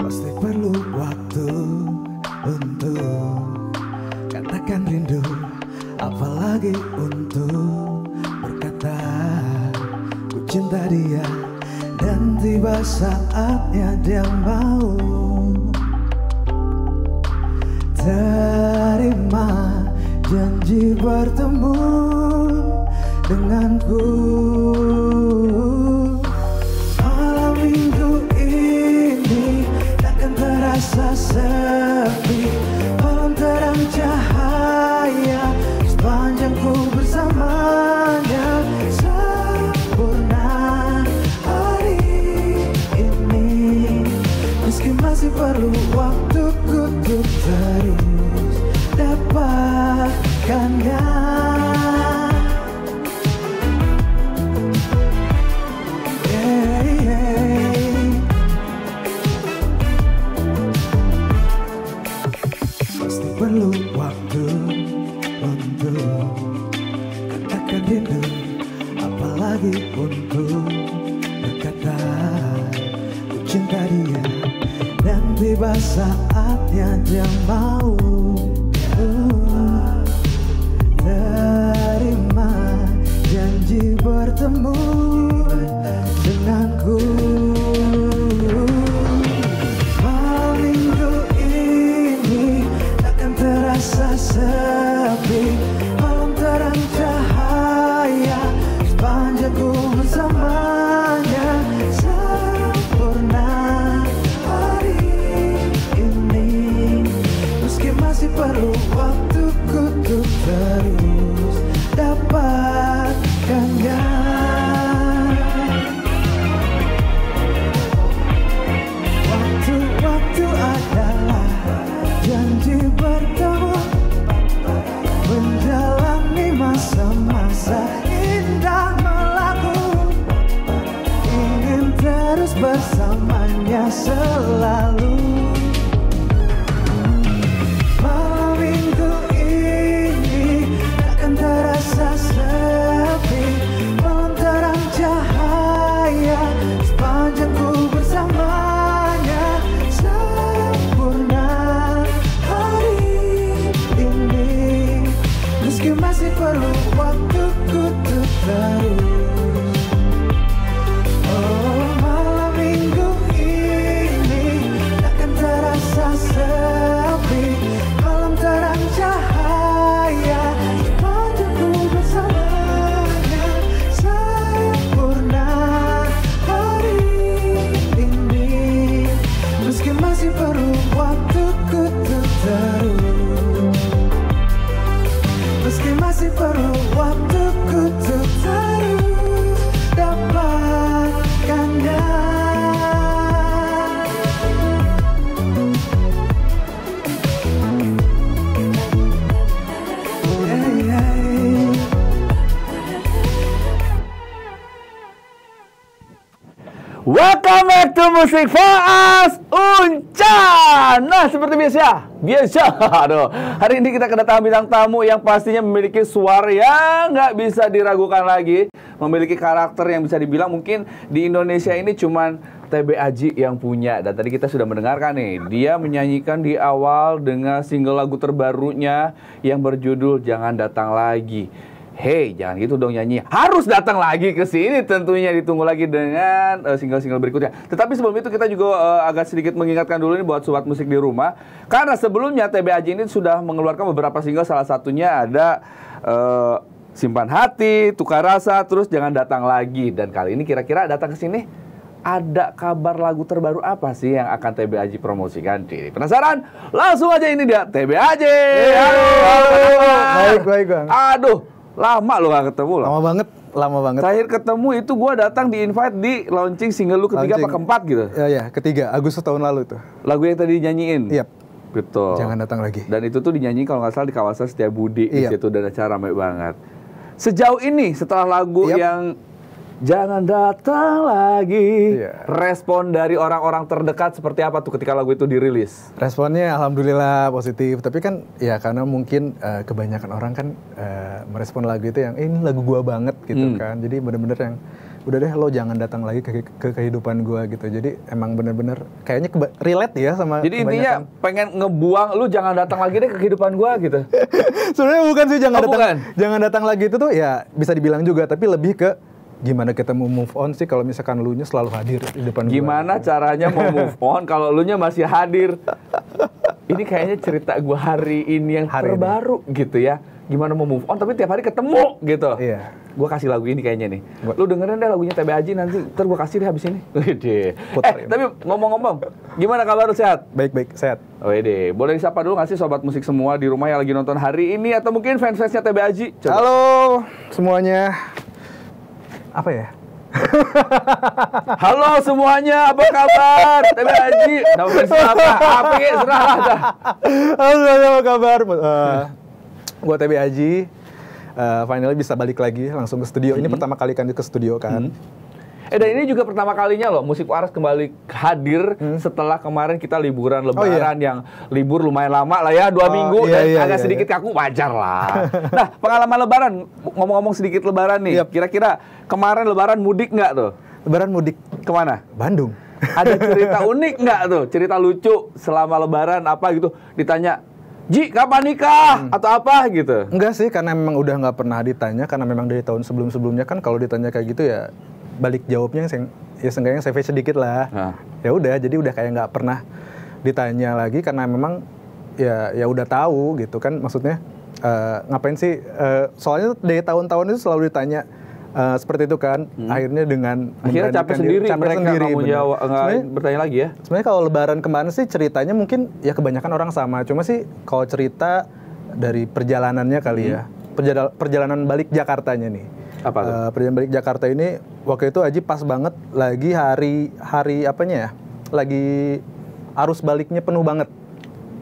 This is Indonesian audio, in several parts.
Pasti perlu waktu untuk katakan rindu, apalagi untuk berkata ku cinta dia. Dan tiba saatnya dia mau terima janji bertemu denganku. Malam minggu ini takkan terasa sepi, malam terang cahaya sepanjang ku bersamanya. Sempurna hari ini, meski masih perlu waktu untuk terus dapatkannya. Pasti perlu waktu untuk katakan rindu, apalagi untuk berkata ku cinta dia. Dan tiba saatnya dia mau terima janji bertemu denganku. Malam minggu ini takkan terasa sepi, malam terang cahaya sepanjang ku bersamanya. Sempurna hari ini, meski masih perlu waktu untuk terus dapatkannya. Waktu-waktu adalah janji bertemu, menjalani masa-masa indah melaku, ingin terus bersamanya selalu. Malam minggu ini takkan terasa sepi, malam terang cahaya sepanjang ku bersamanya. Sempurna hari ini, meski masih perlu waktu untuk terus. Oh, malam minggu ini takkan terasa sepi, malam terang cahaya sepanjang ku bersamanya. Sempurna hari ini, meski masih perlu waktu untuk terus, meski masih perlu waktu untuk terus dapatkannya. Welcome back to Musik Faas Uncan. Nah, seperti biasa, aduh, hari ini kita kedatangan bintang tamu yang pastinya memiliki suara yang nggak bisa diragukan lagi, memiliki karakter yang bisa dibilang mungkin di Indonesia ini cuman TB Aji yang punya. Dan tadi kita sudah mendengarkan nih, dia menyanyikan di awal dengan single lagu terbarunya yang berjudul Jangan Datang Lagi. Hey, jangan gitu dong nyanyi. Harus datang lagi ke sini tentunya, ditunggu lagi dengan single-single berikutnya. Tetapi sebelum itu kita juga agak sedikit mengingatkan dulu nih buat sobat musik di rumah. Karena sebelumnya TB Aji ini sudah mengeluarkan beberapa single, salah satunya ada Simpan Hati, Tukar Rasa, terus Jangan Datang Lagi. Dan kali ini kira-kira datang ke sini ada kabar lagu terbaru apa sih yang akan TB Aji promosikan? Penasaran? Langsung aja, ini dia TB Aji. Halo. Baik Bang. Aduh, lama lo gak ketemu loh. Lama banget. Terakhir ketemu itu gue datang di invite di launching single lu ketiga apa keempat gitu. Ya, ketiga, Agustus tahun lalu tuh. Lagu yang tadi dinyanyiin. Iya. Betul. Jangan Datang Lagi. Dan itu tuh dinyanyiin kalau nggak salah di kawasan Setiabudi. Di Iya. situ dan acara ramai banget. Sejauh ini setelah lagu yang Jangan Datang Lagi, respon dari orang-orang terdekat seperti apa tuh ketika lagu itu dirilis? Responnya alhamdulillah positif, tapi kan ya karena mungkin kebanyakan orang kan merespon lagu itu yang ini lagu gua banget gitu kan. Jadi bener-bener yang udah deh lo jangan datang lagi ke kehidupan gue gitu. Jadi emang bener-bener kayaknya relate ya sama Jadi intinya pengen ngebuang lu jangan datang lagi deh ke kehidupan gua gitu. Sebenarnya bukan sih bukan. jangan datang lagi itu tuh ya bisa dibilang juga, tapi lebih ke gimana kita mau move on sih kalau misalkan lu nya selalu hadir di depan gua. Gimana caranya mau move on kalau lu nya masih hadir? Ini kayaknya cerita gua hari ini yang terbaru gitu ya. Gimana mau move on tapi tiap hari ketemu gitu. Iya. Gua kasih lagu ini kayaknya nih. Lu dengerin deh lagunya TB Aji nanti, ntar gua kasih deh habis ini. Wede. Tapi ngomong-ngomong, gimana kabar lu, sehat? Baik-baik, sehat. Wede, boleh disapa dulu nggak sih sobat musik semua di rumah yang lagi nonton hari ini atau mungkin fans-fansnya TB Aji? Coba. Halo semuanya. Apa ya? Halo semuanya, apa kabar? TB Aji. Nama fans apa? Apa ya? Serah dah. Halo semuanya, apa kabar? Gua TB Aji. Finally bisa balik lagi langsung ke studio. Ini pertama kali kan ke studio kan. Dan ini juga pertama kalinya loh Musik Waras kembali hadir setelah kemarin kita liburan lebaran yang libur lumayan lama lah ya, 2 minggu dan agak sedikit kaku, wajar lah. Nah, pengalaman lebaran, ngomong-ngomong sedikit lebaran nih, kira-kira kemarin lebaran mudik nggak tuh? Lebaran mudik kemana? Bandung. Ada cerita unik nggak tuh? Cerita lucu selama lebaran apa gitu? Ditanya, Ji, kapan nikah? Atau apa gitu? Enggak sih, karena memang udah nggak pernah ditanya, karena memang dari tahun sebelum-sebelumnya kan kalau ditanya kayak gitu ya balik jawabnya ya seenggaknya savage sedikit lah. Ya udah, jadi udah kayak nggak pernah ditanya lagi karena memang ya udah tahu gitu kan, maksudnya ngapain sih? Soalnya dari tahun-tahun itu selalu ditanya seperti itu kan. Akhirnya capek sendiri, mereka nggak mau jawab, nggak bertanya lagi ya. Sebenarnya kalau lebaran kemarin sih ceritanya mungkin ya kebanyakan orang sama, cuma sih kalau cerita dari perjalanannya kali ya, perjalanan balik Jakartanya nih. Apa tuh? Perjalanan balik Jakarta ini waktu itu Aji pas banget lagi hari apanya ya, lagi arus baliknya penuh banget.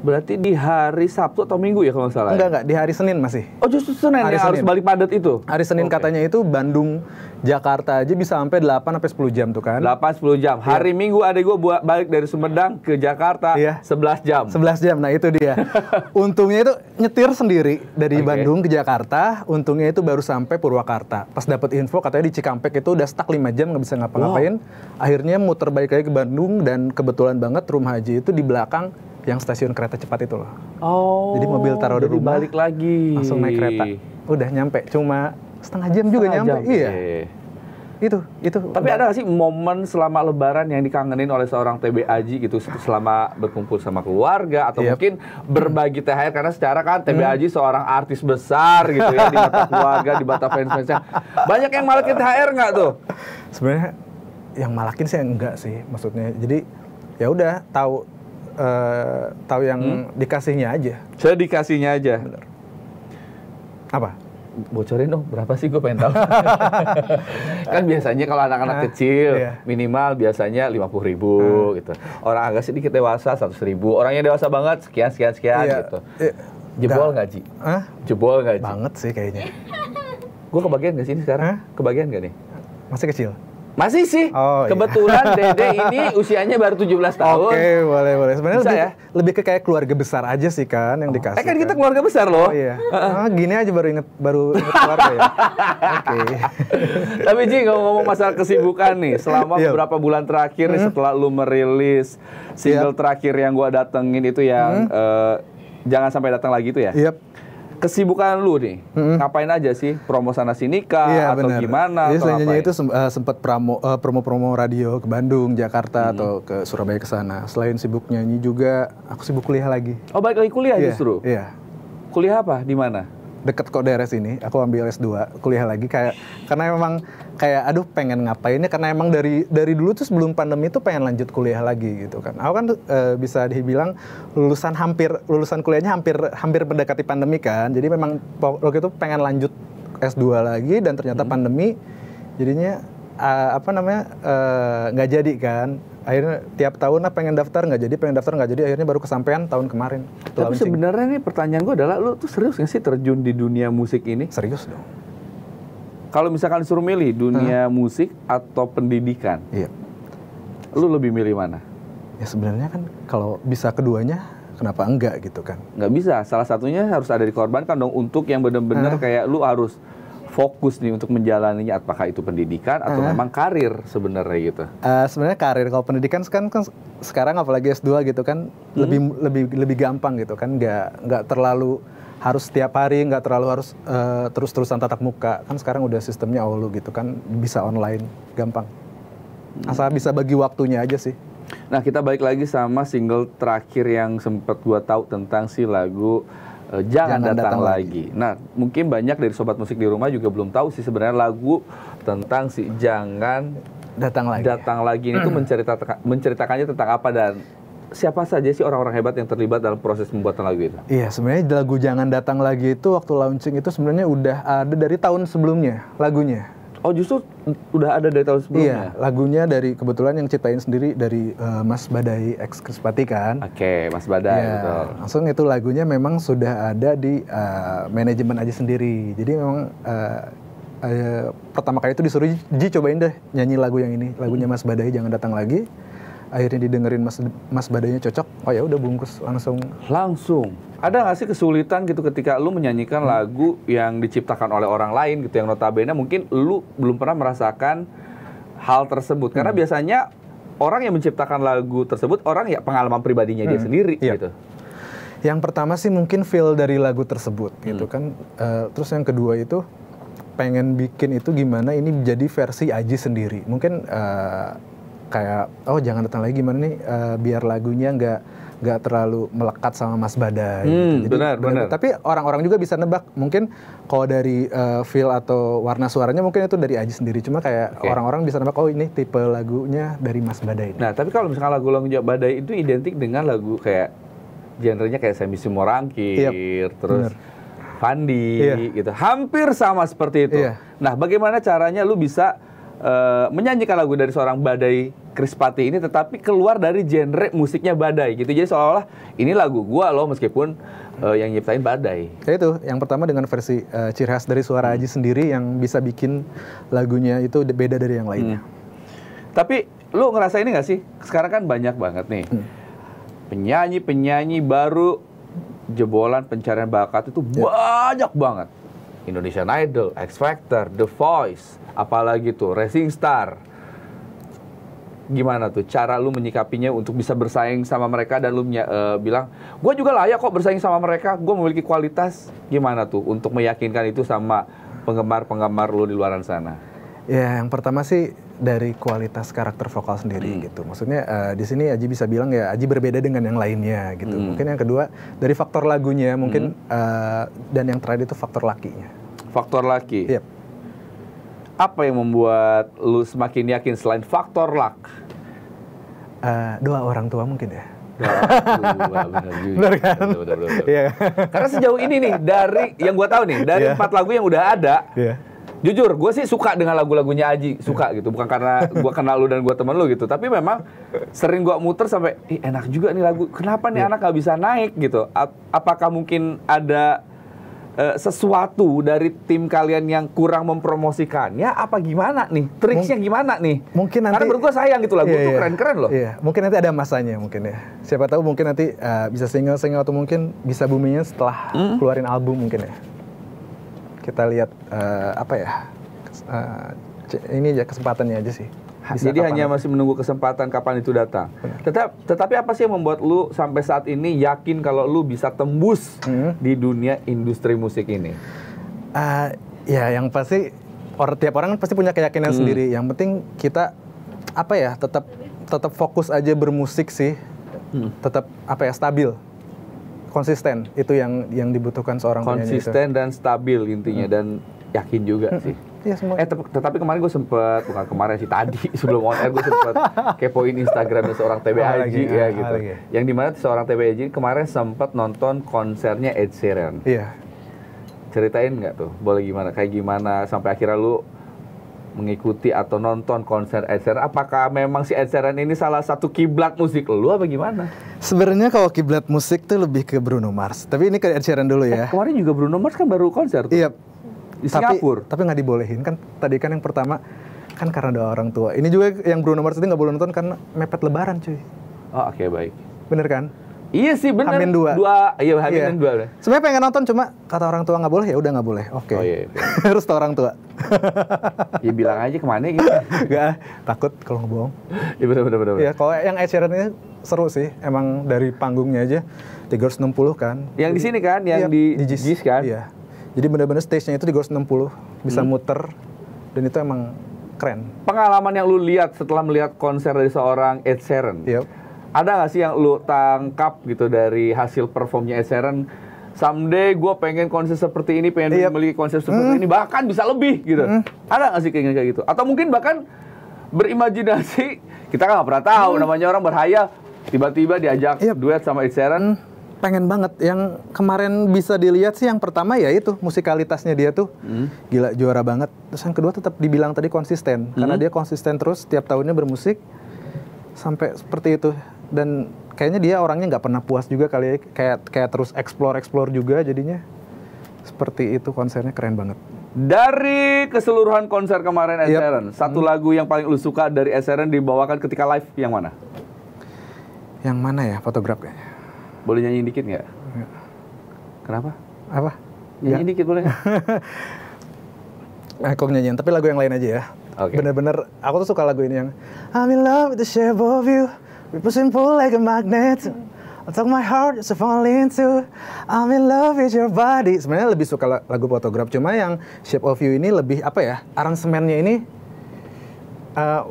Berarti di hari Sabtu atau Minggu ya kalau nggak salah? Enggak, di hari Senin masih. Oh justru Senin yang harus balik padat itu? Hari Senin katanya itu Bandung, Jakarta aja bisa sampai 8-10 jam tuh kan. 8-10 jam. Hari Minggu adek gue balik dari Sumedang ke Jakarta 11 jam. 11 jam, nah itu dia. Untungnya itu nyetir sendiri dari Bandung ke Jakarta, untungnya itu baru sampai Purwakarta. Pas dapat info katanya di Cikampek itu udah stuck 5 jam nggak bisa ngapa-ngapain. Akhirnya muter balik lagi ke Bandung dan kebetulan banget rumah Haji itu di belakang yang stasiun kereta cepat itu loh. Oh. Jadi mobil taruh di rumah, balik lagi. langsung naik kereta. Udah nyampe, cuma setengah jam juga nyampe. Iya. Itu. Tapi ada nggak sih momen selama Lebaran yang dikangenin oleh seorang TB Aji gitu selama berkumpul sama keluarga atau mungkin berbagi THR, karena secara kan TB Aji seorang artis besar gitu ya di mata keluarga, di mata fans-fansnya. Banyak yang malakin THR nggak tuh? Sebenarnya yang malakin sih enggak sih, maksudnya. Jadi ya udah tahu yang dikasihnya aja. Saya dikasihnya aja. Bener. Apa? Bocorin dong, berapa sih, gue pengen tahu. Kan biasanya kalau anak-anak kecil minimal biasanya 50.000 gitu. Orang agak sedikit dewasa 100.000. Orang yang dewasa banget sekian gitu. Jebol nggak Ji? Jebol nggak Ji? Banget sih kayaknya. Gue kebagian nggak sih ini sekarang? Kebagian nggak nih? Masih kecil? Masih sih. Kebetulan Dede ini usianya baru 17 tahun. Oke, boleh. Sebenarnya lebih ke kayak keluarga besar aja sih kan yang dikasih. Kan kita keluarga besar loh. Oh iya. Gini aja baru inget keluarga ya. Oke. Tapi Ji, ngomong masalah kesibukan nih, selama beberapa bulan terakhir nih setelah lu merilis single terakhir yang gua datengin itu yang jangan sampai datang lagi itu ya. Kesibukan lu nih, ngapain aja sih? Promo sana sini kah? Atau gimana? Jadi selanjutnya itu sempat promo-promo radio ke Bandung, Jakarta, atau ke Surabaya ke sana. Selain sibuk nyanyi juga, aku sibuk kuliah lagi. Oh, balik lagi kuliah justru? Iya. Kuliah apa? Di mana? Deket kok daerah sini, aku ambil S2, kuliah lagi karena memang kayak aduh pengen ngapainnya, karena emang dari dulu tuh sebelum pandemi tuh pengen lanjut kuliah lagi gitu kan. Aku kan bisa dibilang lulusan kuliahnya hampir mendekati pandemi kan. Jadi memang waktu itu pengen lanjut S2 lagi dan ternyata pandemi jadinya nggak jadi kan. Akhirnya tiap tahun pengen daftar nggak jadi, akhirnya baru kesampaian tahun kemarin. Tapi sebenarnya nih pertanyaan gue adalah, lu tuh serius nggak sih terjun di dunia musik ini? Serius dong. Kalau misalkan disuruh milih dunia musik atau pendidikan, lu lebih milih mana? Ya sebenarnya kan kalau bisa keduanya, kenapa enggak gitu kan? Nggak bisa, salah satunya harus ada dikorbankan dong untuk yang benar-benar kayak lu harus fokus nih untuk menjalaninya? Apakah itu pendidikan atau memang karir sebenarnya gitu? Sebenarnya karir. Kalau pendidikan kan sekarang apalagi S2 gitu kan lebih gampang gitu kan, nggak terlalu harus setiap hari, nggak terlalu harus terus-terusan tatap muka. Kan sekarang udah sistemnya Olu gitu kan, bisa online, gampang. Asal bisa bagi waktunya aja sih. Nah, kita balik lagi sama single terakhir yang sempat gua tahu tentang si lagu Jangan datang lagi. Nah, mungkin banyak dari sobat musik di rumah juga belum tahu sih sebenarnya lagu tentang si Jangan datang lagi ini tuh menceritakannya tentang apa dan siapa saja sih orang-orang hebat yang terlibat dalam proses pembuatan lagu itu? Iya, sebenarnya lagu Jangan Datang Lagi itu waktu launching itu sebenarnya udah ada dari tahun sebelumnya lagunya. Oh, justru udah ada dari tahun sebelumnya? Iya, lagunya dari kebetulan yang ciptain sendiri dari Mas Badai ex Krispati kan. Oke, Mas Badai, ya, betul. Langsung itu lagunya memang sudah ada di manajemen aja sendiri. Jadi memang pertama kali itu disuruh Ji cobain deh nyanyi lagu yang ini, lagunya Mas Badai Jangan Datang Lagi. Akhirnya didengerin Mas Badainya cocok, oh ya udah bungkus langsung. Ada nggak sih kesulitan gitu ketika lu menyanyikan lagu yang diciptakan oleh orang lain gitu, yang notabene mungkin lu belum pernah merasakan hal tersebut? Karena biasanya orang yang menciptakan lagu tersebut orang ya pengalaman pribadinya dia sendiri gitu. Yang pertama sih mungkin feel dari lagu tersebut gitu kan. Terus yang kedua itu pengen bikin itu gimana ini jadi versi Aji sendiri. Mungkin kayak jangan datang lagi gimana nih biar lagunya nggak terlalu melekat sama Mas Badai gitu. Jadi, benar. Tapi orang-orang juga bisa nebak mungkin kalau dari feel atau warna suaranya mungkin itu dari Aji sendiri, cuma kayak orang-orang bisa nebak ini tipe lagunya dari Mas Badai. Nah, tapi kalau misalkan lagu-lagu Badai itu identik dengan lagu kayak genrenya kayak Semi Simorangkir, terus Fandi gitu. Hampir sama seperti itu. Nah, bagaimana caranya lu bisa menyanyikan lagu dari seorang Badai Krispati ini tetapi keluar dari genre musiknya Badai gitu. Jadi seolah-olah ini lagu gua loh meskipun yang nyiptain Badai. Kayak itu, yang pertama dengan versi ciri khas dari suara Aji sendiri yang bisa bikin lagunya itu beda dari yang lainnya. Tapi lu ngerasa ini gak sih? Sekarang kan banyak banget nih penyanyi-penyanyi baru jebolan pencarian bakat itu banyak banget. Indonesian Idol, X Factor, The Voice, apalagi tuh Rising Star. Gimana tuh cara lu menyikapinya untuk bisa bersaing sama mereka dan lu bilang, gue juga layak kok bersaing sama mereka, gue memiliki kualitas. Gimana tuh untuk meyakinkan itu sama penggemar-penggemar lu di luar sana? Ya, yang pertama sih dari kualitas karakter vokal sendiri gitu. Maksudnya di sini Aji bisa bilang ya Aji berbeda dengan yang lainnya gitu. Mungkin yang kedua dari faktor lagunya mungkin dan yang terakhir itu faktor lakinya. Faktor laki. Yep. Apa yang membuat lu semakin yakin selain faktor luck? Doa orang tua mungkin ya. Benar kan? Benar. Karena sejauh ini nih dari yang gua tahu nih dari 4 lagu yang udah ada. Jujur, gue sih suka dengan lagu-lagunya Aji, suka gitu. Bukan karena gue kenal lu dan gue temen lu gitu, tapi memang sering gue muter sampai, enak juga nih lagu. Kenapa nih anak gak bisa naik gitu? Apakah mungkin ada sesuatu dari tim kalian yang kurang mempromosikannya? Apa gimana nih? Triksnya gimana nih? Mungkin nanti. Karena menurut gue sayang gitu lagu tuh keren-keren loh. Iya, mungkin nanti ada masanya mungkin ya. Siapa tahu mungkin nanti bisa single-single atau mungkin bisa boomingnya setelah keluarin album mungkin ya. Kita lihat ini aja kesempatannya aja sih. Jadi hanya masih menunggu kesempatan kapan itu datang. Tetapi apa sih yang membuat lu sampai saat ini yakin kalau lu bisa tembus di dunia industri musik ini? Ya yang pasti tiap orang pasti punya keyakinan sendiri. Yang penting kita tetap fokus aja bermusik sih. Tetap stabil. Konsisten itu yang dibutuhkan seorang penyanyi. Konsisten dan stabil intinya dan yakin juga sih. Iya semua. Tetapi kemarin gue sempet, bukan kemarin sih tadi sebelum on air gue sempet kepoin Instagramnya seorang TBAJ gitu. Yang dimana seorang TBAJ kemarin sempat nonton konsernya Ed Sheeran. Iya. Ceritain nggak tuh? Boleh gimana? Kayak gimana sampai akhirnya lu mengikuti atau nonton konser Ed Sheeran? Apakah memang si Ed Sheeran ini salah satu kiblat musik lu apa gimana? Sebenarnya kalau kiblat musik tuh lebih ke Bruno Mars. Tapi ini ke Ed Sheeran dulu ya. Kemarin juga Bruno Mars kan baru konser tuh. Iya. Di Singapura. Tapi nggak dibolehin kan. Tadi kan yang pertama kan karena doa orang tua. Ini juga yang Bruno Mars itu nggak boleh nonton karena mepet Lebaran cuy. Oh oke, baik. Bener kan? Iya sih benar. Hamin 2. Iya Hamin 2. Sebenarnya pengen nonton cuma kata orang tua nggak boleh, ya udah nggak boleh. Oke. Oh iya. Harus tau orang tua. Ya bilang aja kemana gitu. Gak, takut kalau ngebohong. Iya benar. Iya, kalau yang Ed Sheeran ini seru sih. Emang dari panggungnya aja 360 kan. Yang di sini kan, yang di JIS kan. Iya. Jadi benar-benar stage-nya itu 360, bisa muter, dan itu emang keren. Pengalaman yang lu lihat setelah melihat konser dari seorang Ed Sheeran. Yep. Ada nggak sih yang lu tangkap gitu dari hasil performnya Ed Sheeran? Someday gue pengen konser seperti ini, pengen memiliki konser seperti ini, bahkan bisa lebih gitu. Ada nggak sih keinginan kayak gitu? Atau mungkin bahkan berimajinasi, kita kan nggak pernah tahu, namanya orang berhayal, tiba-tiba diajak duet sama Ed Sheeran. Pengen banget. Yang kemarin bisa dilihat sih yang pertama ya itu musikalitasnya dia tuh gila, juara banget. Terus yang kedua tetap dibilang tadi konsisten, karena dia konsisten terus setiap tahunnya bermusik sampai seperti itu. Dan kayaknya dia orangnya nggak pernah puas juga kali ya, kayak terus explore juga, jadinya seperti itu. Konsernya keren banget. Dari keseluruhan konser kemarin Ed Sheeran, satu lagu yang paling lu suka dari Ed Sheeran dibawakan ketika live yang mana? Yang mana ya? Photograph kayaknya. Boleh nyanyi dikit nggak? Kenapa? Apa? Nyanyi dikit boleh nggak? Aku nyanyiin, tapi lagu yang lain aja ya. Bener-bener, aku tuh suka lagu ini yang I'm in love with the shape of you, we push and pull like a magnet, I talk my heart just to fall into, I'm in love with your body. Sebenarnya lebih suka lagu Photograph, cuma yang Shape of You ini lebih apa ya, aransemennya ini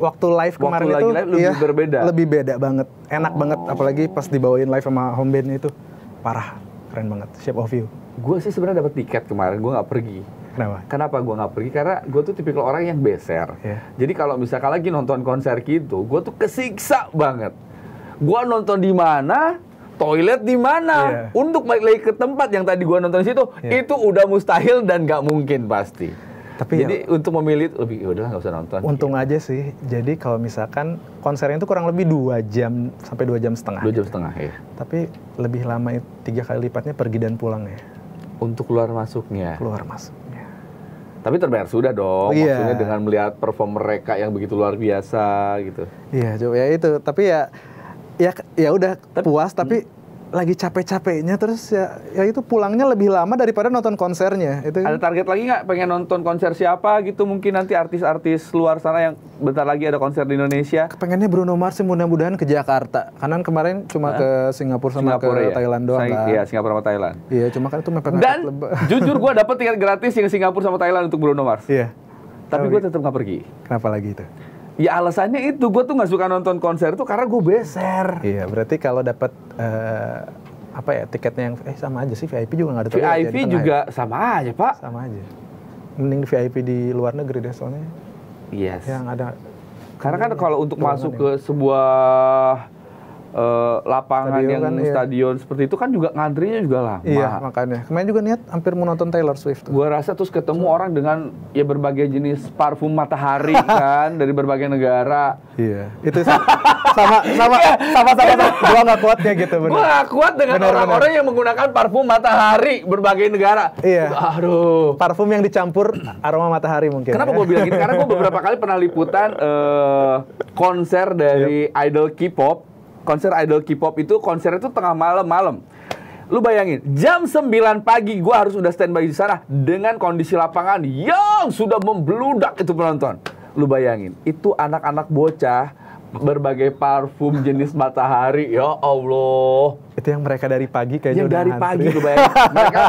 waktu live kemarin itu lebih berbeda. Lebih beda banget, enak banget, apalagi pas dibawain live sama home band itu, parah, keren banget, Shape of You. Gue sih sebenarnya dapat tiket kemarin, gue nggak pergi. Kenapa gue nggak pergi? Karena gue tuh tipikal orang yang beser. Jadi kalau misalkan lagi nonton konser gitu, gue tuh kesiksa banget. Gue nonton di mana, toilet di mana, untuk balik lagi ke tempat yang tadi gue nonton di situ, itu udah mustahil dan nggak mungkin pasti. Tapi jadi untuk memilih lebih, udahlah nggak usah nonton. Untung aja sih. Jadi kalau misalkan konsernya itu kurang lebih 2 jam sampai 2 jam setengah. 2 jam setengah ya. Tapi lebih lama 3 kali lipatnya pergi dan pulang ya. Untuk keluar masuknya. Keluar masuknya. Tapi terbayar sudah dong, maksudnya dengan melihat perform mereka yang begitu luar biasa gitu. Iya, coba ya itu. Tapi ya udah puas, tapi lagi capek-capeknya, terus ya itu pulangnya lebih lama daripada nonton konsernya. Itu. Ada target lagi nggak pengen nonton konser siapa gitu? Mungkin nanti artis-artis luar sana yang bentar lagi ada konser di Indonesia. Pengennya Bruno Mars sih, mudah-mudahan ke Jakarta. Karena kemarin cuma ke Singapura sama ke Thailand doang kan. Iya, Singapura sama Thailand. Iya, cuma kan itu mepet-mepet. Dan jujur gue dapet tiket gratis yang Singapura sama Thailand untuk Bruno Mars. Iya. Tapi gue tetap nggak pergi. Kenapa lagi itu? Ya alasannya itu, gue tuh nggak suka nonton konser tuh karena gue beser. Iya, berarti kalau dapat apa ya, tiketnya yang sama aja sih, VIP juga nggak ada toilet. VIP juga ya? Sama aja Pak. Sama aja. Mending VIP di luar negeri deh soalnya. Yes. Yang ada. Karena kan kalau untuk masuk ke sebuah lapangan stadion yang kan, stadion seperti itu kan juga ngantrinya juga lama. Iya, makanya. Kemarin juga niat hampir mau nonton Taylor Swift. Gua rasa terus ketemu orang dengan ya berbagai jenis parfum matahari kan dari berbagai negara. Iya. Itu sama gua nggak kuatnya gitu, benar. Gua nggak kuat dengan orang-orang yang menggunakan parfum matahari berbagai negara. Iya. Aduh. Parfum yang dicampur aroma matahari mungkin. Kenapa gua bilang gitu? Karena gua beberapa kali pernah liputan konser dari idol K-pop. Konser idol K-pop itu konser itu tengah malam. Lu bayangin, jam 9 pagi gua harus udah standby di sana dengan kondisi lapangan yang sudah membludak itu penonton. Lu bayangin, itu anak-anak bocah berbagai parfum jenis matahari. Ya Allah. Itu yang mereka dari pagi kayaknya. Yang dari pagi lu bayangin. Mereka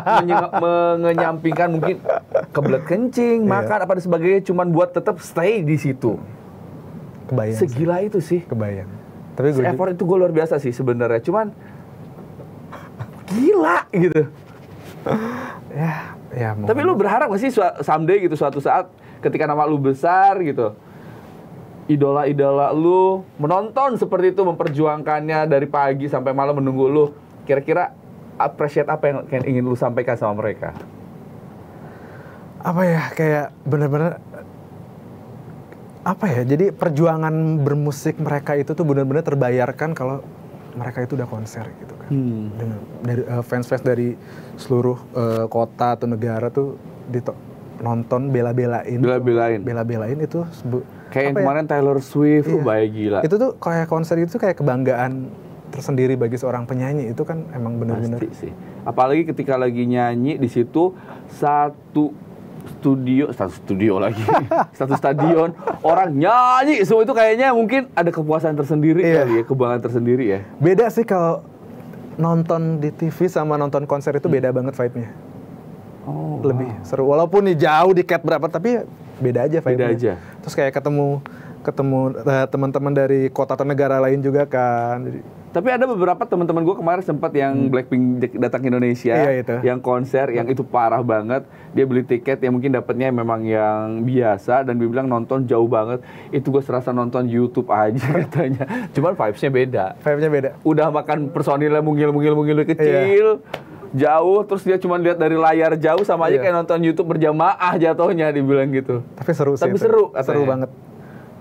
menyampingkan mungkin kebelet kencing, makan apa dan sebagainya cuman buat tetap stay di situ. Kebayang. Segila itu sih. Kebayang. Tapi effort itu gue luar biasa sih sebenarnya, cuman gila gitu. Ya. Tapi lu berharap gak sih someday gitu, suatu saat ketika nama lu besar gitu, idola-idola lu menonton seperti itu, memperjuangkannya dari pagi sampai malam menunggu lu, kira-kira appreciate apa yang ingin lu sampaikan sama mereka? Apa ya, kayak bener-bener apa ya, jadi perjuangan bermusik mereka itu tuh benar-benar terbayarkan kalau mereka itu udah konser gitu kan. Dari fans-fans dari seluruh kota atau negara tuh nonton bela-belain itu kayak yang kemarin Taylor Swift, baik gila. Itu tuh kayak konser itu kayak kebanggaan tersendiri bagi seorang penyanyi itu kan emang benar-benar. Pasti sih. Apalagi ketika lagi nyanyi di situ satu stadion orang nyanyi semua, itu kayaknya mungkin ada kepuasan tersendiri kali ya, kebanggaan tersendiri ya. Beda sih kalau nonton di TV sama nonton konser itu beda banget vibe-nya. Oh, lebih seru walaupun nih jauh di cat berapa, tapi beda aja vibe-nya. Beda aja. Terus kayak ketemu teman-teman dari kota atau negara lain juga kan. Jadi, tapi ada beberapa teman-teman gue kemarin sempat yang Blackpink datang ke Indonesia, yang konser, yang itu parah banget. Dia beli tiket yang mungkin dapatnya memang yang biasa, dan dia bilang nonton jauh banget. Itu gue serasa nonton YouTube aja katanya. Cuman vibes-nya beda. Vibe-nya beda. Udah makan personilnya mungil kecil. Jauh, terus dia cuma lihat dari layar jauh, sama aja kayak nonton YouTube berjamaah jatuhnya, dibilang gitu. Tapi seru sih. Tapi seru banget.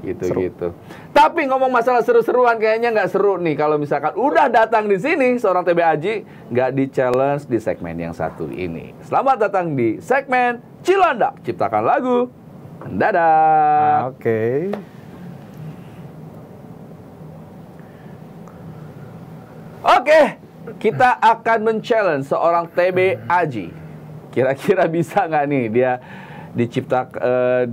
Gitu. Tapi ngomong masalah seru-seruan, kayaknya nggak seru nih kalau misalkan udah datang di sini seorang TB Aji nggak di challenge di segmen yang satu ini. Selamat datang di segmen Cilandak Ciptakan Lagu. Dadah. Oke. Kita akan men-challenge seorang TB Aji. Kira-kira bisa nggak nih dia di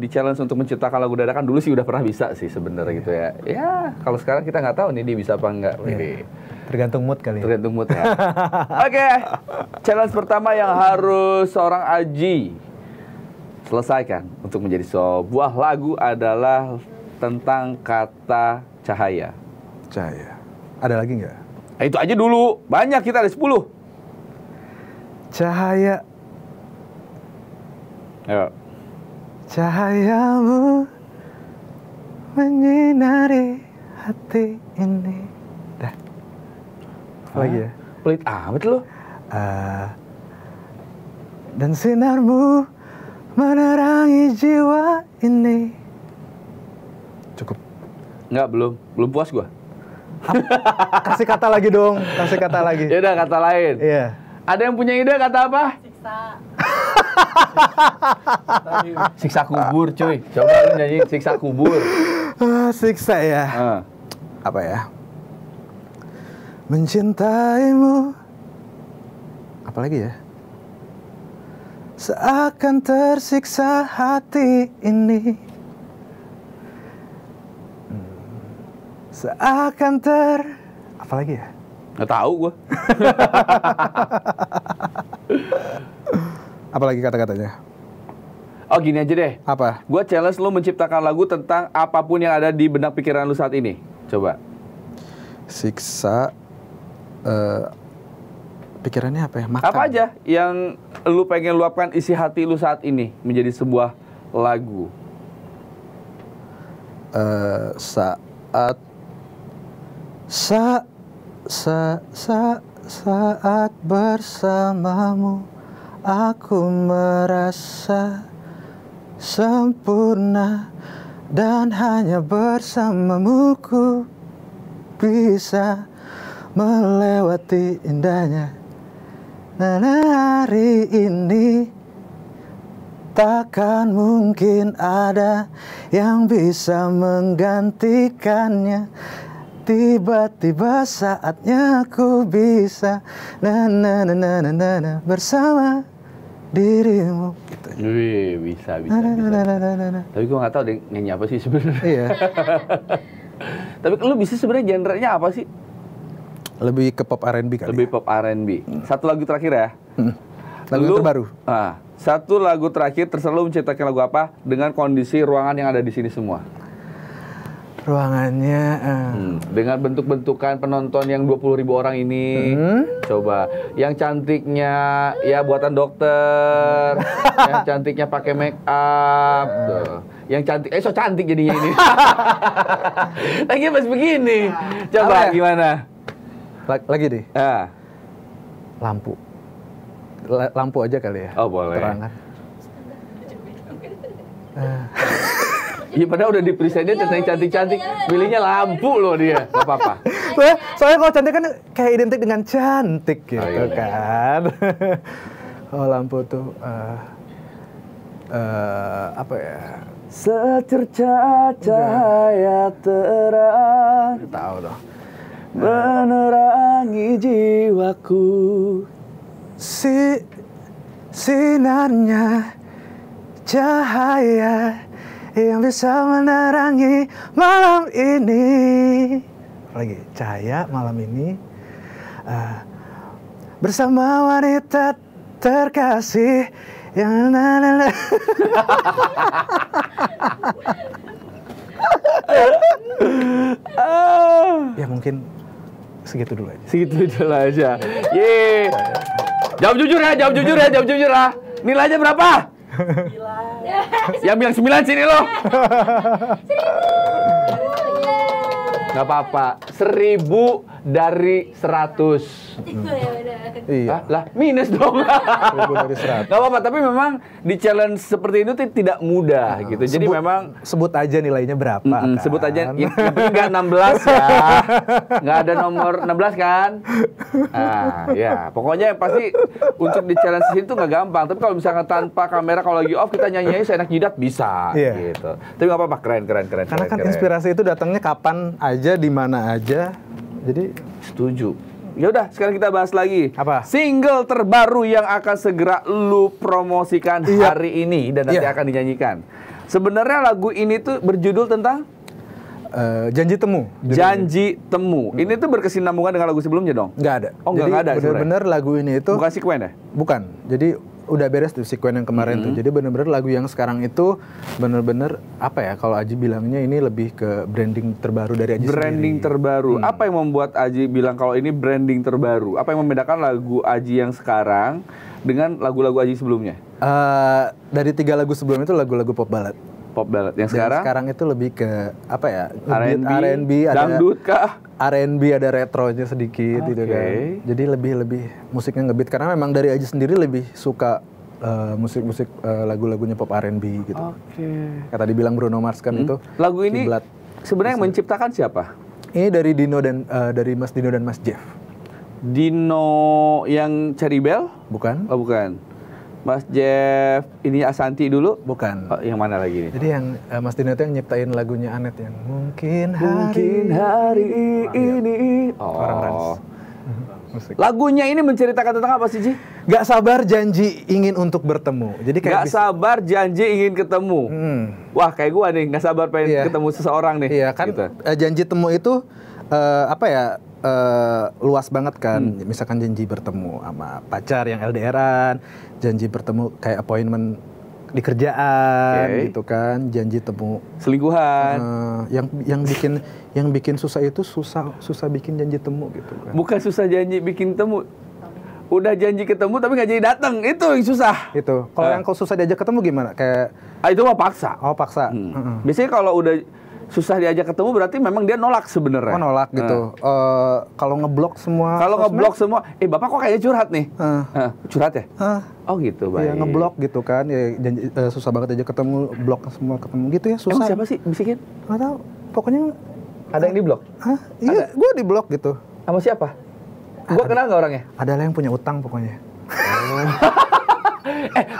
challenge untuk menciptakan lagu dadakan? Dulu sih udah pernah bisa sih sebenarnya gitu ya. Ya, kalau sekarang kita nggak tahu nih dia bisa apa enggak. Tergantung mood kali. Tergantung mood ya. Oke. Challenge pertama yang harus seorang Aji selesaikan untuk menjadi sebuah lagu adalah tentang kata cahaya. Cahaya. Ada lagi nggak? Itu aja dulu. Banyak, kita ada 10. Cahaya. Ayo. Cahayamu menyinari hati ini. Dah. Apa lagi ya? Pelit amat lo. Dan sinarmu menerangi jiwa ini. Cukup. Enggak, belum puas gua. Kasih kata lagi dong. Kasih kata lagi. Ya udah, kata lain. Iya. Ada yang punya ide kata apa? Siksa kubur, cuy. Coba lu nyanyi siksa kubur. Siksa ya. Apa ya? Mencintaimu. Apa lagi ya? Seakan tersiksa hati ini. Seakan apa lagi ya? Nggak tahu gua. Apalagi kata-katanya? Oh, gini aja deh. Apa? Gua challenge lu menciptakan lagu tentang apapun yang ada di benak pikiran lu saat ini. Coba. Siksa. Pikirannya apa ya? Makan. Apa aja yang lu pengen luapkan isi hati lu saat ini menjadi sebuah lagu. Saat bersamamu aku merasa sempurna, dan hanya bersamamu ku bisa melewati indahnya. Hari ini takkan mungkin ada yang bisa menggantikannya. Tiba-tiba saatnya ku bisa bersama dirimu. Gitu. Wih, bisa. Tapi gue nggak tahu deh nyanyi apa sih sebenarnya. Iya. Tapi lu bisa sebenarnya genrenya apa sih? Lebih ke pop R&B kali. Lebih pop R&B. Satu lagu terakhir ya. Lagu yang terbaru. Satu lagu terakhir, terserah lu menciptakan lagu apa dengan kondisi ruangan yang ada di sini semua. Ruangannya dengan bentuk-bentukan penonton yang 20.000 orang ini. Coba yang cantiknya ya buatan dokter, yang cantiknya pakai make up tuh. Yang cantik so cantik jadinya ini. Lagi pas begini. Coba gimana? Lagi deh. Lampu. Lampu aja kali ya. Oh, boleh. Terangan. Iya, padahal udah di-presentnya tentang cantik-cantik, pilihnya lampu loh dia. Gak apa-apa. Soalnya kalau cantik kan kayak identik dengan cantik gitu kan. Oh, lampu tuh apa ya? Secerca cahaya terang. Tahu dong. menerangi jiwaku. Sinarnya cahaya yang bisa menerangi malam ini. Lagi cahaya malam ini bersama wanita terkasih yang ya mungkin segitu dulu aja. Segitu dulu aja. Ye. Jawab jujur ya, jawab jujur ya, jawab jujur ya. Nilainya berapa? 9. Yang bilang 9 sini loh. 1000. Gak apa-apa. 1000 dari 100. Iya. Lah minus dong. 1000 dari 100. Gak apa-apa, tapi memang di challenge seperti itu tidak mudah gitu. Jadi memang sebut aja nilainya berapa kan? Sebut aja, yang penting nggak 16 ya. Nggak ada nomor 16 kan? Nah, ya. Pokoknya pasti untuk di challenge itu nggak gampang. Tapi kalau misalkan tanpa kamera, kalau lagi off kita nyanyi seenak jidat bisa gitu. Tapi nggak apa-apa, keren. Karena kan inspirasi itu datangnya kapan aja, di mana aja. Jadi setuju. Ya udah, sekarang kita bahas lagi. Apa? Single terbaru yang akan segera lu promosikan hari ini dan nanti akan dinyanyikan. Sebenarnya lagu ini tuh berjudul tentang Janji Temu. Janji Temu. Ini tuh berkesinambungan dengan lagu sebelumnya dong? Nggak ada. Oh, nggak ada. Bener-bener lagu ini itu bukan sekuen ya? Bukan. Jadi udah beres tuh sekuen yang kemarin tuh. Jadi bener-bener lagu yang sekarang itu bener-bener apa ya? Kalau Aji bilangnya ini lebih ke branding terbaru dari Aji branding sendiri. Terbaru. Apa yang membuat Aji bilang kalau ini branding terbaru? Apa yang membedakan lagu Aji yang sekarang dengan lagu-lagu Aji sebelumnya? Dari 3 lagu sebelumnya itu lagu-lagu pop ballad. Pop ballad. Yang sekarang itu lebih ke apa ya? R&B, ada dangdut kah? R&B, ada retronya sedikit gitu kan. Jadi lebih musiknya ngebeat karena memang dari Aji sendiri lebih suka musik-musik lagu-lagunya pop R&B gitu. Kata dibilang Bruno Mars kan itu. Lagu ini sebenarnya menciptakan siapa? Ini dari Dino dan dari Mas Dino dan Mas Jeff. Dino yang Cherry Bell? Bukan. Oh, bukan. Mas Jeff ini Asanti dulu? Bukan. Oh, yang mana lagi nih? Jadi yang Mas Dino itu yang nyiptain lagunya Anet yang Mungkin hari ini. Orang Rans. Lagunya ini menceritakan tentang apa sih, Ji? Gak sabar janji ingin untuk bertemu. Jadi kayak gak sabar janji ingin ketemu. Wah, kayak gua nih, gak sabar pengen ketemu seseorang nih. Iya kan, gitu. Janji temu itu luas banget kan. Misalkan janji bertemu sama pacar yang LDRan, janji bertemu kayak appointment di kerjaan gitu kan, janji temu selingkuhan. Yang bikin susah itu susah bikin janji temu gitu kan. Bukan susah janji bikin temu. Udah janji ketemu tapi nggak jadi datang, itu yang susah. Itu. Kalau yang susah diajak ketemu gimana? Kayak itu mah paksa. Oh, paksa. Biasanya kalau udah susah diajak ketemu berarti memang dia nolak sebenarnya. Oh, nolak gitu. Kalau ngeblok semua. Kalau ngeblok semua, Bapak kok kayaknya curhat nih. Curhat ya? Oh gitu, baik. Iya, ngeblok gitu kan. Ya susah banget aja ketemu, blok semua ketemu gitu ya, susah. Emang siapa sih bisikin? Nggak tahu. Pokoknya ada yang diblok? Iya, gue diblok gitu. Sama siapa? Gue kenal nggak orangnya? Adalah yang punya utang pokoknya.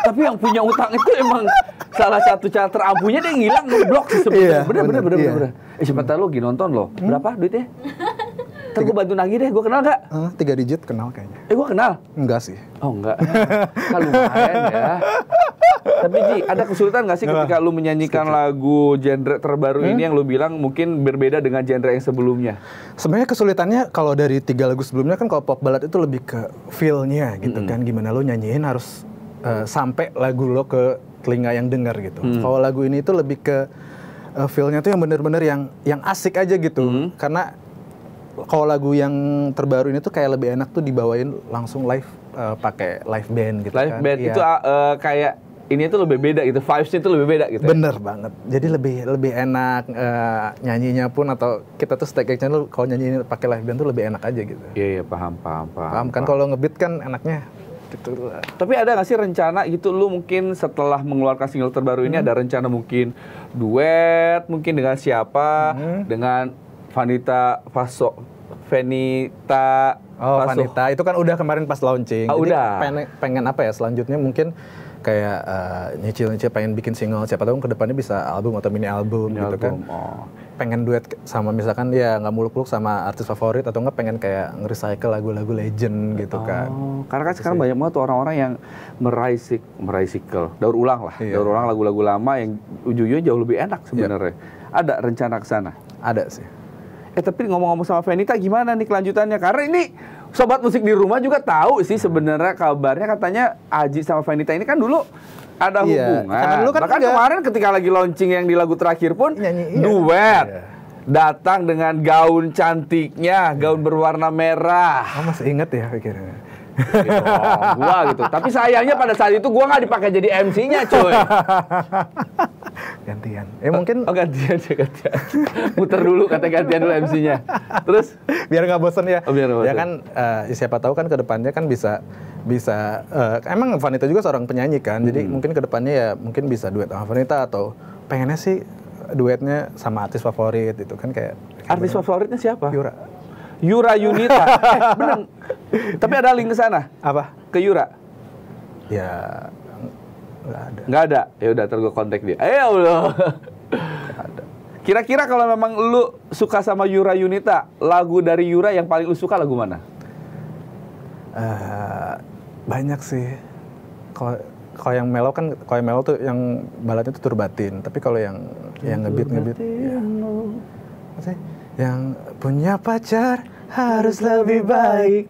Tapi yang punya utang itu emang salah satu cara terampuhnya dia ngilang, ngeblok sih sebenarnya. Bener. Siapa tahu lo lagi nonton lo. Berapa duitnya? Ntar gue bantu nagih deh, gue kenal gak? 3 digit kenal kayaknya. Gue kenal? Enggak sih. Oh enggak. Kan lumayan ya. Tapi Ji, ada kesulitan gak sih ketika lu menyanyikan lagu genre terbaru ini yang lu bilang mungkin berbeda dengan genre yang sebelumnya? Sebenarnya kesulitannya kalau dari 3 lagu sebelumnya kan kalau pop ballad itu lebih ke feel-nya gitu kan. Gimana lu nyanyiin harus sampai lagu lo ke telinga yang dengar gitu. Kalau lagu ini itu lebih ke feel-nya tuh yang bener-bener yang asik aja gitu. Karena kalau lagu yang terbaru ini tuh kayak lebih enak tuh dibawain langsung live pakai live band gitu live kan. Band itu kayak ini tuh lebih beda gitu, vibes-nya tuh lebih beda gitu. Bener banget. Jadi lebih enak nyanyinya pun atau kita tuh stage channel kalau nyanyi pakai live band tuh lebih enak aja gitu. Iya, paham. Paham kan kalau ngebeat kan enaknya gitu. Tapi ada nggak sih rencana gitu lu mungkin setelah mengeluarkan single terbaru ini ada rencana mungkin duet mungkin dengan siapa? Dengan Vanita Vanita itu kan udah kemarin pas launching. Jadi udah. Pengen apa ya selanjutnya mungkin kayak nyicil pengen bikin single, siapa tahu kedepannya bisa album atau mini album gitu kan. pengen duet sama misalkan ya nggak muluk-muluk sama artis favorit atau nggak pengen kayak nge-recycle lagu-lagu legend gitu kan. Karena kan sekarang banyak banget tuh orang-orang yang merecycle, daur ulang lah, daur ulang lagu-lagu lama yang ujung-ujungnya jauh lebih enak sebenarnya. Ada rencana ke sana? Ada sih. Tapi ngomong-ngomong sama Fenita gimana nih kelanjutannya? Karena ini sobat musik di rumah juga tahu sih sebenarnya kabarnya katanya Aji sama Fenita ini kan dulu ada hubungan. Karena dulu kan bahkan kemarin ketika lagi launching yang di lagu terakhir pun nyanyi, duet. Datang dengan gaun cantiknya, gaun berwarna merah. Masih inget ya pikirnya. Gitu, gua gitu. Tapi sayangnya pada saat itu gua nggak dipakai jadi MC-nya, coy. Gantian. Mungkin gantian. Muter dulu kata gantian dulu MC-nya. Terus biar nggak bosan ya. Biar nggak bosan. Ya kan siapa tahu kan ke depannya kan bisa emang Vanita juga seorang penyanyi kan. Jadi mungkin ke depannya ya mungkin bisa duet sama Vanita atau pengennya sih duetnya sama artis favorit itu kan kayak artis favoritnya siapa? Yura Yunita. Bener. Tapi ada link ke sana? Apa? Ke Yura? Ya nggak ada. Nggak ada? Ya udah, ntar gue kontak dia. Ya Allah. Ada. Kira-kira kalau memang lu suka sama Yura Yunita, lagu dari Yura yang paling lu suka lagu mana? Banyak sih. Kalau yang mellow kan, kalau yang mellow tuh yang baladnya tuh Turbatin. Tapi kalau yang ngebeat ya. Yang punya pacar harus lebih baik,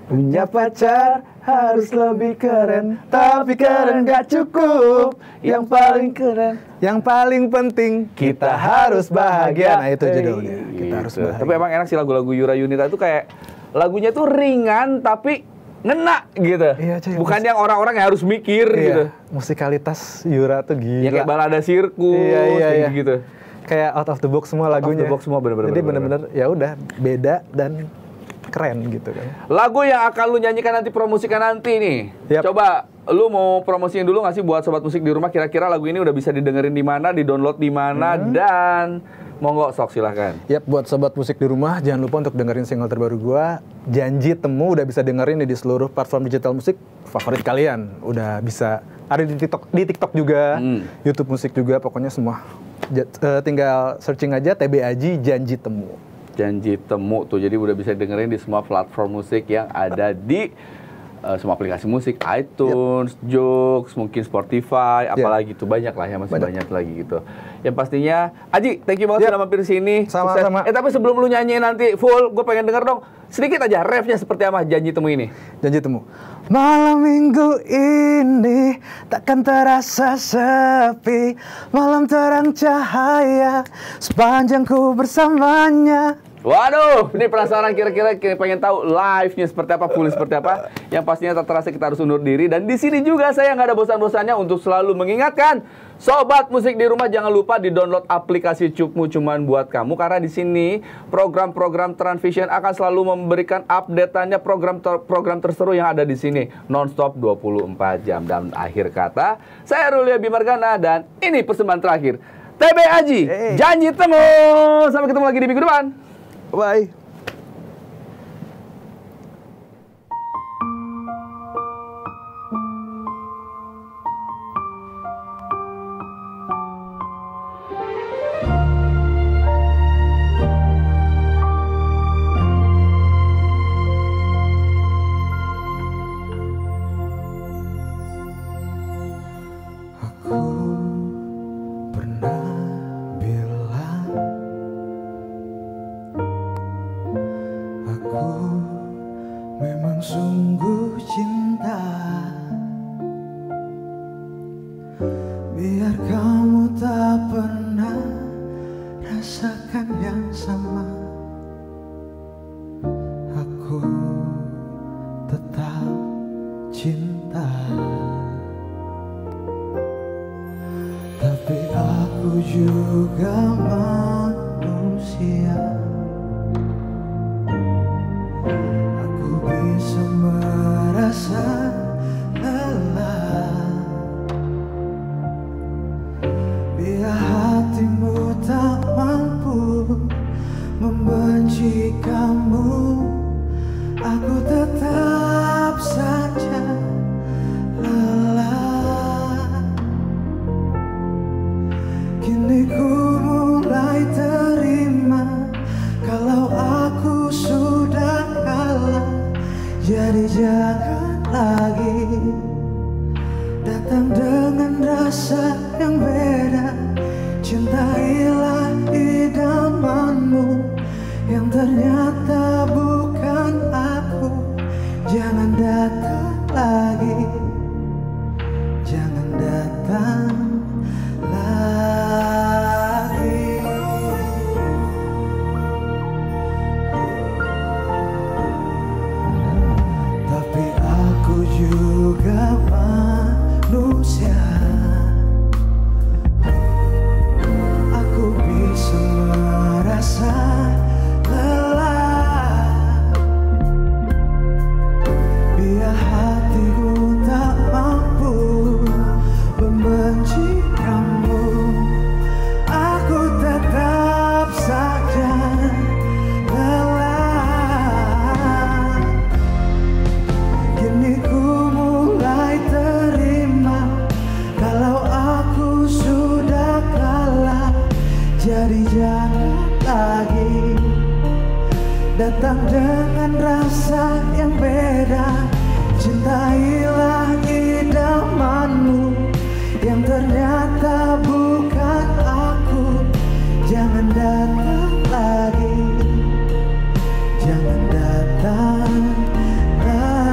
punya pacar harus lebih keren, tapi keren gak cukup, yang paling keren, yang paling penting kita harus bahagia. Nah itu judulnya, kita harus bahagia. Tapi emang enak sih lagu-lagu Yura Yunita itu kayak lagunya tuh ringan tapi ngena gitu. Iya, bukan yang orang-orang yang harus mikir gitu. Musikalitas Yura tuh gila. Ya kayak balada sirkus gitu. Kayak out of the box semua lagunya. Out of the box semua bener-bener. Jadi bener-bener ya udah beda dan keren gitu kan. Lagu yang akan lu nyanyikan nanti, promosikan nanti nih. Yep. Coba lu mau promosiin dulu nggak sih buat sobat musik di rumah, kira-kira lagu ini udah bisa didengerin di mana, di-download di mana, dan monggo sok silahkan. Yap, buat sobat musik di rumah jangan lupa untuk dengerin single terbaru gua, Janji Temu, udah bisa dengerin di seluruh platform digital musik favorit kalian. Udah bisa ada di TikTok juga, YouTube musik juga, pokoknya semua. Tinggal searching aja TB Aji Janji Temu. Janji Temu tuh, jadi udah bisa dengerin di semua platform musik yang ada di semua aplikasi musik, iTunes, Joox, mungkin Spotify, apalagi tuh banyak lah ya, masih banyak lagi gitu. Yang pastinya, Aji, thank you banget sudah mampir sini. Sama-sama. Tapi sebelum lu nyanyi nanti full, gue pengen denger dong sedikit aja refnya seperti apa Janji Temu ini. Janji Temu. Malam minggu ini takkan terasa sepi, malam terang cahaya sepanjang ku bersamanya. Waduh, ini penasaran kira-kira pengen tahu live-nya seperti apa, full seperti apa. Yang pastinya tak terasa kita harus undur diri. Dan di sini juga saya nggak ada bosan-bosannya untuk selalu mengingatkan sobat musik di rumah, jangan lupa di-download aplikasi Cupmu cuman buat kamu, karena di sini program-program Transvision akan selalu memberikan update-annya program terseru yang ada di sini nonstop 24 jam. Dan akhir kata, saya Rulia Bimargana dan ini persembahan terakhir TB Aji, Janji Temu. Sampai ketemu lagi di minggu depan. Bye. Sungguh cinta, biar kamu tak pernah rasakan yang sama. Aku tetap cinta, tapi aku juga manusia. Bisa merasa lelah, bila hatimu tak mampu membenci kamu, aku tetap saja lelah. Kini ku mulai Jadi jangan lagi datang dengan rasa yang beda. Cintailah idamanmu yang ternyata bukan aku. Jangan datang lagi, jangan datang lagi. Tapi aku juga manusia. Aku bisa merasa lelah. Biar hatiku tak mampu membenci kamu, aku tetap saja lelah. Kini ku mulai terima kalau aku sudah kalah. Jadi jangan lagi datang dengan rasa yang beda. Cintailah idamanmu yang ternyata bukan aku. Jangan datang lagi, jangan datang lagi.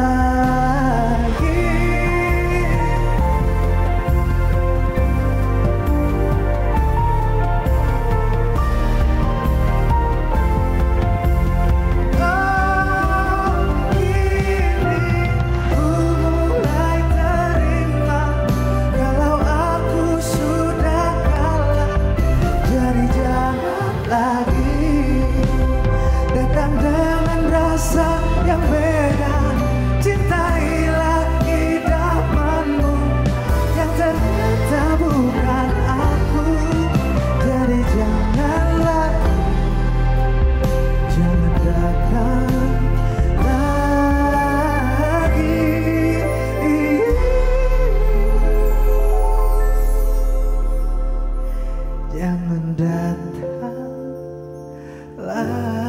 Jangan datang lagi.